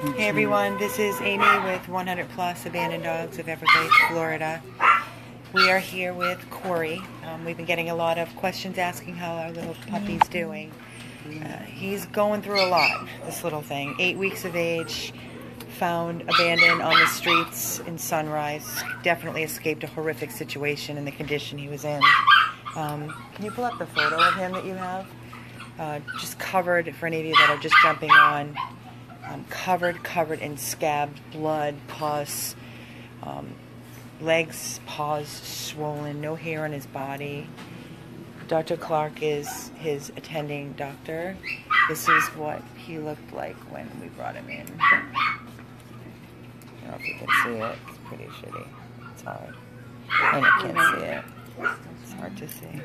Hey everyone, this is Amy with 100 Plus Abandoned Dogs of Everglades, Florida. We are here with Cory. We've been getting a lot of questions asking how our little puppy's doing. He's going through a lot, this little thing. 8 weeks of age, found abandoned on the streets in Sunrise. Definitely escaped a horrific situation in the condition he was in. Can you pull up the photo of him that you have? Just covered, for any of you that are just jumping on, covered in scab, blood, pus, legs, paws swollen, no hair on his body. Dr. Clark is his attending doctor. This is what he looked like when we brought him in. I don't know if you can see it. It's pretty shitty. It's hard. And you can't see it. It's hard to see.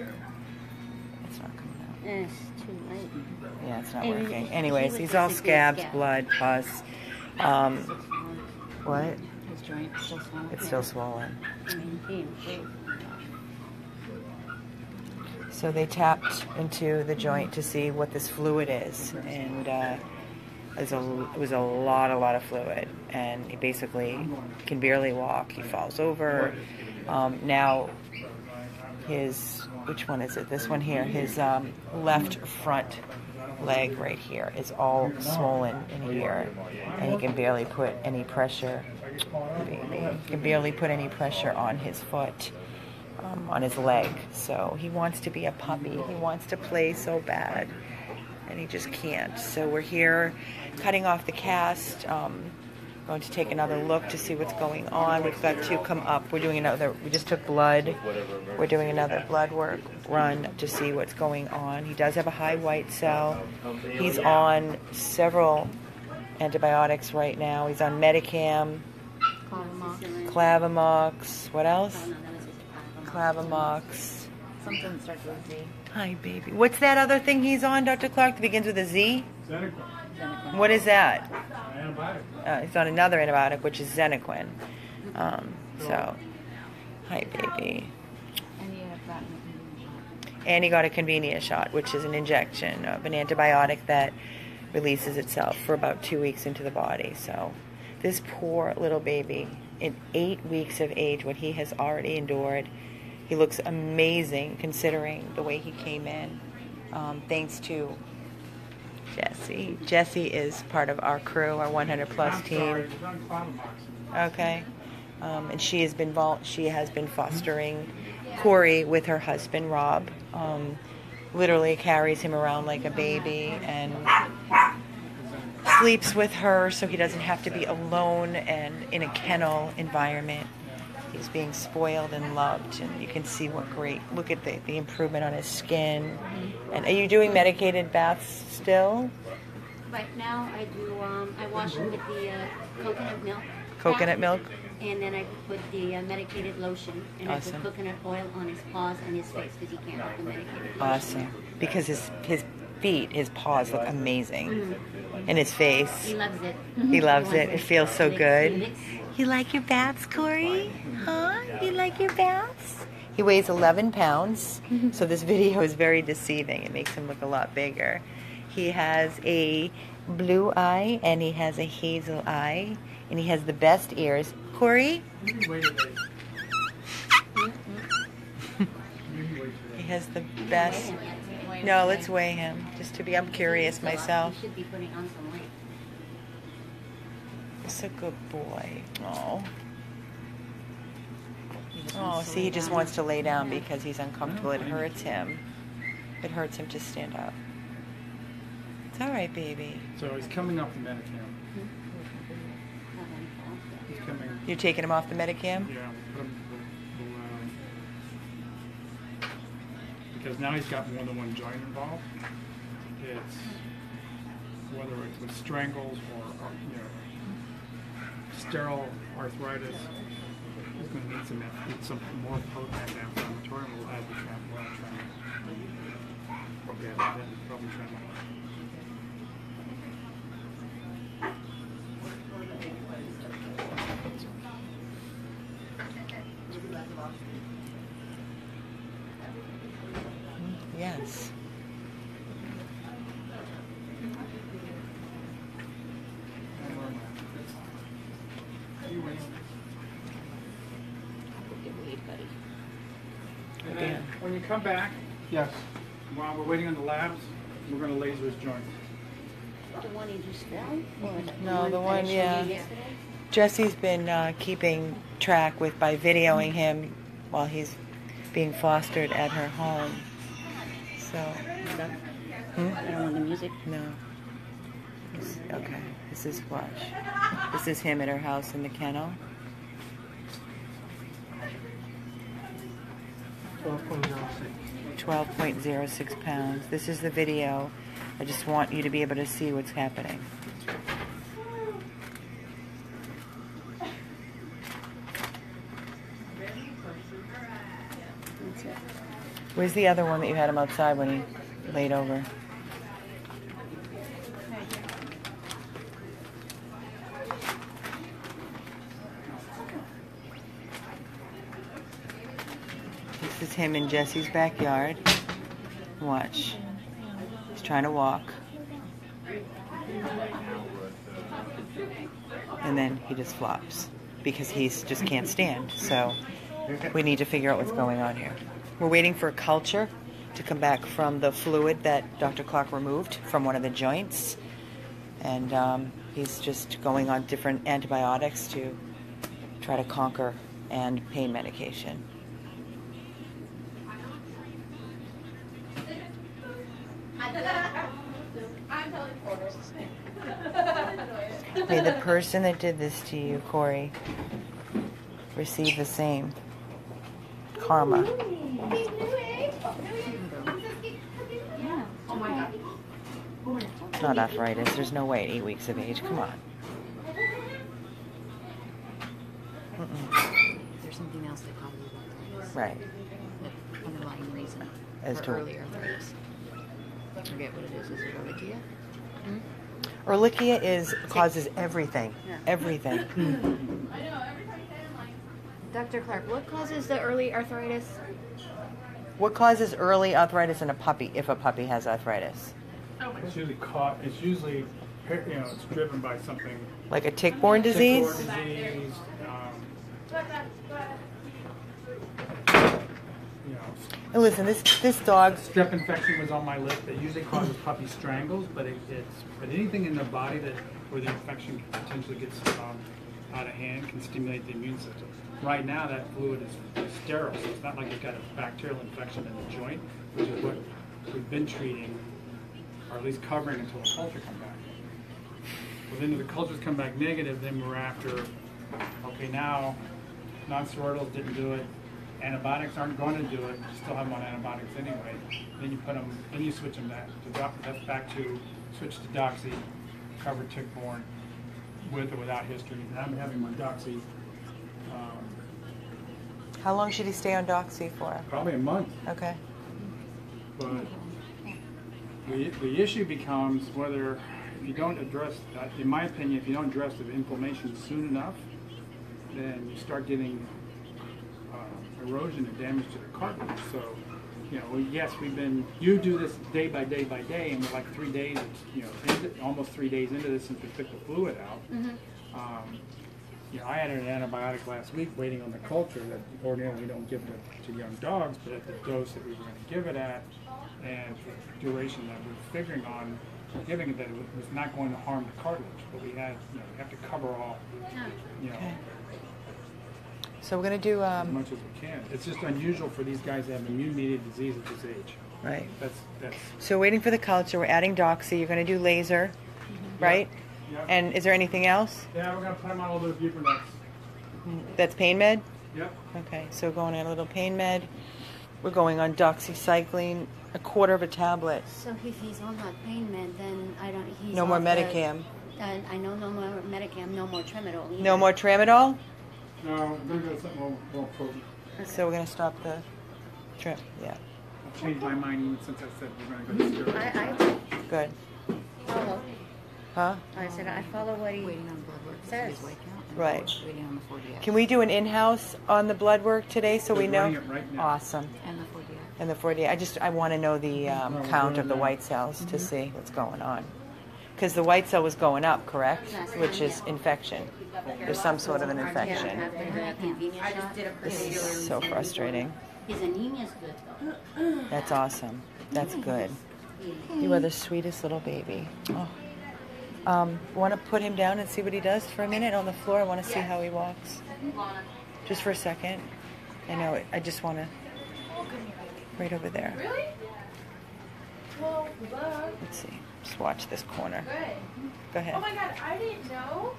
It's not coming out. It's too late. Yeah, it's not working. Anyways, he's all scabs, blood, pus. What? His joint is still swollen. It's still swollen. So they tapped into the joint to see what this fluid is, and it was a lot of fluid, and he basically can barely walk. He falls over. Now his, which one is it? This one here. His left front leg right here is all swollen in here, and he can barely put any pressure. He can barely put any pressure on his foot. On his leg. So he wants to be a puppy. He wants to play so bad, and he just can't. So we're here cutting off the cast, going to take another look to see what's going on. We've got to come up. We're doing another, we just took blood. We're doing another blood work run to see what's going on. He does have a high white cell. He's on several antibiotics right now. He's on Medicam, Clavamox, what else? Clavamox. Something starts with Z. Hi, baby. What's that other thing he's on, Dr. Clark, that begins with a Z? Zenequin. What is that? Antibiotic. He's on another antibiotic, which is Zenequin. So, hi, baby. And he got a convenience shot, which is an injection of an antibiotic that releases itself for about 2 weeks into the body. So, this poor little baby, in 8 weeks of age, what he has already endured. He looks amazing considering the way he came in, thanks to Jessie. Jessie is part of our crew, our 100 Plus team. Okay, and she has been fostering Cory with her husband Rob. Literally carries him around like a baby and sleeps with her, so he doesn't have to be alone and in a kennel environment. He's being spoiled and loved, and you can see what great, look at the improvement on his skin. And are you doing medicated baths still? Right now I do, I wash him with the coconut milk. Coconut milk? And then I put the medicated lotion, and Awesome. I put coconut oil on his paws and his face because he can't have the medicated lotion. Awesome. Because his feet, his paws look amazing. And his face. He loves it. He loves it. It feels so He good. licks. You like your baths, Cory? Huh? You like your baths? He weighs 11 pounds, so this video is very deceiving. It makes him look a lot bigger. He has a blue eye, and he has a hazel eye, and he has the best ears. Cory? He has the best. No, let's weigh him, just to be, I'm curious myself. He should be putting on some weight. He's a good boy. Oh. Oh, see, he just wants to lay down because he's uncomfortable. It hurts him. It hurts him to stand up. It's all right, baby. So he's coming off the Medicam. He's coming. You're taking him off the Medicam? Yeah, because now he's got more than one joint involved. It's whether it's with strangles or sterile arthritis. He's going to need some more potent anti-inflammatory. We'll add the trampoline. Probably add that in, probably trampoline. Yes. you come back, yes, while we're waiting on the labs, we're going to laser his joints. The one you just filmed? No, the one, that I showed yeah. you yesterday? Jesse's been keeping track by videoing him while he's being fostered at her home. So, Stuff. hmm? I don't want the music. No. Okay, this is watch. This is him at her house in the kennel. 12.06 pounds. This is the video. I just want you to be able to see what's happening. That's it. Where's the other one that you had him outside when he laid over? This is him in Jesse's backyard. Watch. He's trying to walk. And then he just flops because he's just can't stand. So we need to figure out what's going on here. We're waiting for a culture to come back from the fluid that Dr. Clark removed from one of the joints. And he's just going on different antibiotics to try to conquer and pain medication. May the person that did this to you, Cory, receive the same karma. It's not arthritis. There's no way at 8 weeks of age. Come on. There's something else that causes arthritis. Right. The underlying reason As for to early arthritis. I forget what it is. Is it Ehrlichia? Ehrlichia causes everything. Yeah. Everything. Dr. Clark, what causes the early arthritis? What causes early arthritis in a puppy if a puppy has arthritis? It's usually, it's driven by something. Like a tick-borne disease? Tick-borne disease, And listen, this dog. strep infection was on my list. It usually causes puppy strangles, but but anything in their body where the infection potentially gets out of hand can stimulate the immune system. Right now, that fluid is sterile, so it's not like it's got a bacterial infection in the joint, which is what we've been treating, or at least covering until the culture come back. Well, then if the cultures come back negative, then we're after, okay, now non-steroidals didn't do it, antibiotics aren't going to do it, you still have them on antibiotics anyway. Then you put them, then you switch them that's back to switch to doxy, covered tick-borne, with or without history. And I'm having my doxy. How long should he stay on doxy for? Probably a month. Okay. But the issue becomes whether, if you don't address that, in my opinion, if you don't address the inflammation soon enough, then you start getting erosion and damage to the cartilage. So, yes, you do this day by day by day, and we're like 3 days, almost 3 days into this since we took the fluid out. I added an antibiotic last week waiting on the culture that ordinarily we don't give to young dogs, but at the dose that we were going to give it at and the duration that we were figuring on giving it, that it was not going to harm the cartilage. But we had, we have to cover all, Okay. So we're going to do... as much as we can. It's just unusual for these guys to have immune-mediated disease at this age. Right. That's. So waiting for the culture. We're adding doxy. You're going to do laser, right? Yep. And is there anything else? Yeah, we're going to put them on a little buprenorphine. That's pain med? Yep. Okay, so going on a little pain med. We're going on doxycycline, a quarter of a tablet. So if he's on that pain med, then he's No more off Medicam. I know no more Medicam, no more Tramadol either. No more tramadol? No, we're going to go something more potent. So we're going to stop the trip. Yeah. I've changed my mind even since I said we're going to go to steroids. Good. follow. Huh? I said I follow what he Waiting on blood work to see says. his weight count. And Right. Waiting on the 40X. Can we do an in-house on the blood work today so we We're know? running it right now. Awesome. And the 40X. And the 40, I want to know the we're count doing of the that. white cells to see what's going on. Because the white cell was going up, correct? Which is infection. There's some sort of an infection. After the convenience shot. This is so frustrating. His anemia's good though. That's awesome. That's good. You are the sweetest little baby. Oh. Want to put him down and see what he does for a minute on the floor? I want to see how he walks. Just for a second. I know it. I just want to. Right over there. Really? Well, Let's see. Just watch this corner. good. Go ahead. Oh my God, I didn't know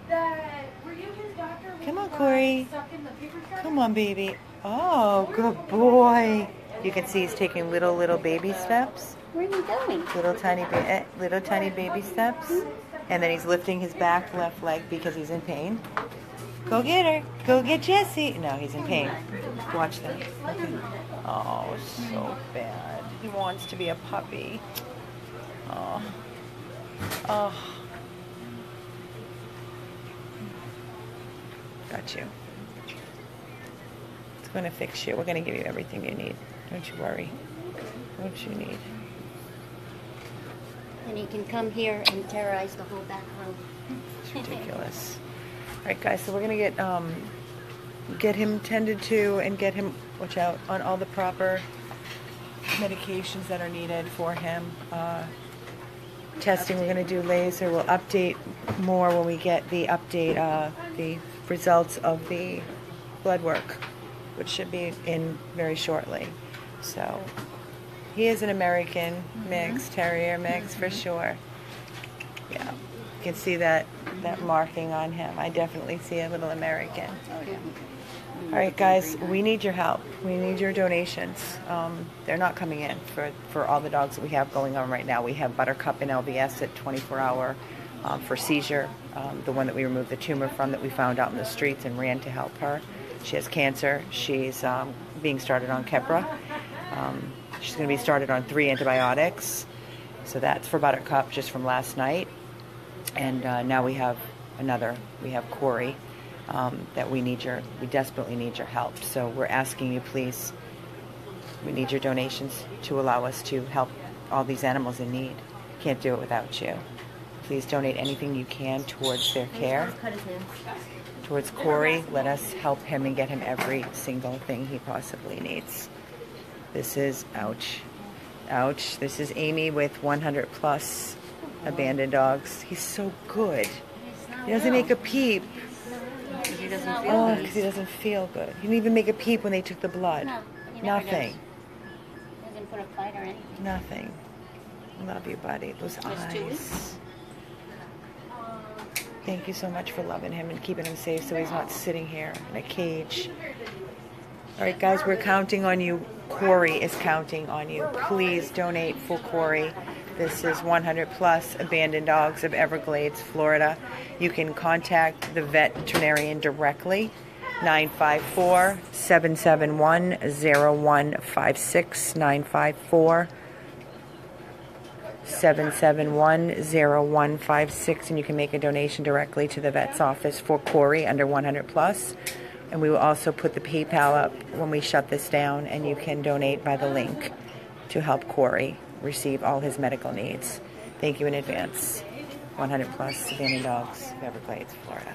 that. Were you his doctor? when Come on, he got Cory. Stuck in the paper cup? Come on, baby. Oh, good boy. You can see he's taking little baby steps. Where are you going? Little tiny baby steps. And then he's lifting his back left leg because he's in pain. Go get her. Go get Jessie. No, he's in pain. Watch that. Okay. Oh, so bad. He wants to be a puppy. Oh. Oh. Got you. It's going to fix you. We're going to give you everything you need. Don't you worry. What you need. And he can come here and terrorize the whole back room. It's ridiculous. All right, guys. So we're going to get him tended to and get him, watch out, on all the proper medications that are needed for him. Testing. We're going to do laser. We'll update more when we get the the results of the blood work, which should be in very shortly. So he is an American mix, terrier mix for sure. Yeah, you can see that marking on him. I definitely see a little American. All right, guys, we need your help. We need your donations. They're not coming in for all the dogs that we have going on right now. We have Buttercup in LVS at 24-hour for seizure, the one that we removed the tumor from that we found out in the streets and ran to help her. She has cancer. She's being started on Keppra. She's going to be started on 3 antibiotics. So that's for Buttercup just from last night. And now we have another. We have Cory. That we desperately need your help. So we're asking you, please, we need your donations to allow us to help all these animals in need. Can't do it without you. Please donate anything you can towards their care. Towards Cory, let us help him and get him every single thing he possibly needs. This is, ouch, this is Amy with 100 plus abandoned dogs. He's so good. He doesn't make a peep. He doesn't feel Oh, good. because he doesn't feel good. He didn't even make a peep when they took the blood. No, he never Nothing. does. Doesn't put a fight or anything. Nothing. Love you, buddy. Those Just 2 eyes. weeks. Thank you so much for loving him and keeping him safe so he's not sitting here in a cage. All right, guys, we're counting on you. Cory is counting on you. Please donate for Cory. This is 100 plus abandoned dogs of Everglades, Florida. You can contact the veterinarian directly, 954-771-0156, 954-771-0156, and you can make a donation directly to the vet's office for Cory under 100 plus. And we will also put the PayPal up when we shut this down, and you can donate by the link to help Cory receive all his medical needs. Thank you in advance. 100 plus abandoned dogs of Everglades, Florida.